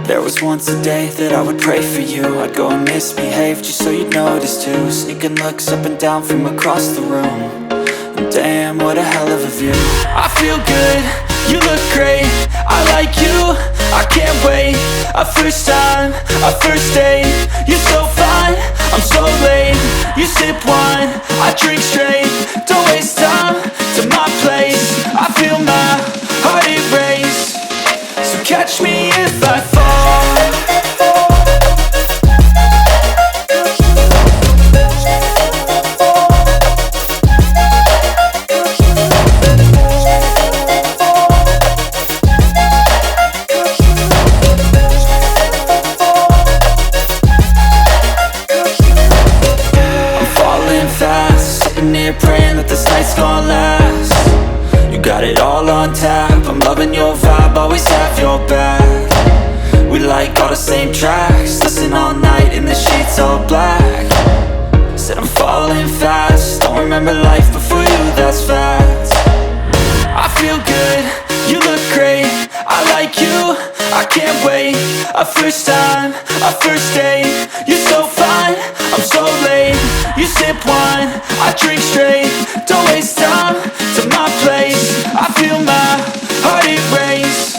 There was once a day that I would pray for you. I'd go and misbehave just so you'd notice too. Sneaking looks up and down from across the room. And damn, what a hell of a view. I feel good, you look great, I like you, I can't wait. A first time, a first date. You're so fine, I'm so late. You sip wine, I drink straight. Don't waste time to my place. I feel my heart erase. So catch me if I fall. Sitting here praying that this night's gonna last. You got it all on tap, I'm loving your vibe, always have your back. We like all the same tracks, listen all night in the sheets all black. Said I'm falling fast, don't remember life before you, that's fact. I feel good, you look great, I like you, I can't wait. A first time, a first date. You're so fine, I'm so late. You sip wine, I drink straight. Don't waste time to my place. I feel my heart erase.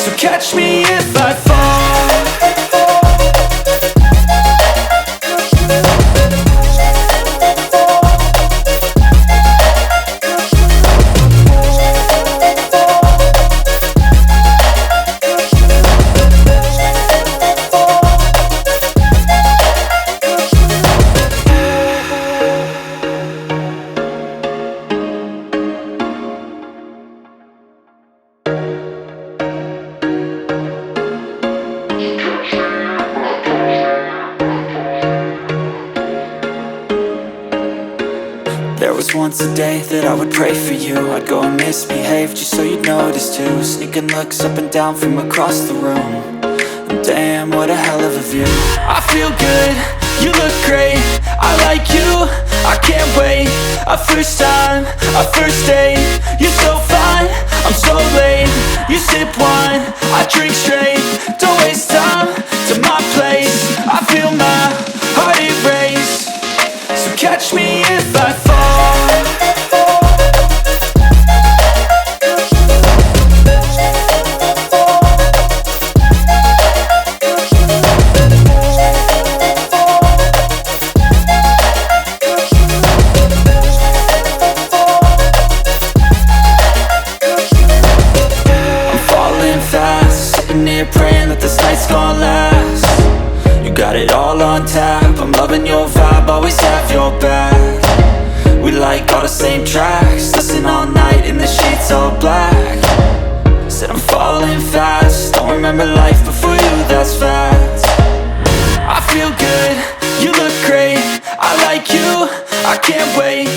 So catch me if I fall. There was once a day that I would pray for you. I'd go and misbehave just so you'd notice too. Sneaking looks up and down from across the room. And damn, what a hell of a view. I feel good, you look great, I like you, I can't wait. A first time, a first date. You're so fine, I'm so late. You sip wine, I drink straight. Don't waste time to my place. I feel my heart erase. So catch me if I fall. Sitting here praying that this night's gonna last. You got it all on tap, I'm loving your vibe, always have your back. We like all the same tracks, listen all night in the sheets all black. Said I'm falling fast, don't remember life before you, that's fact. I feel good, you look great, I like you, I can't wait.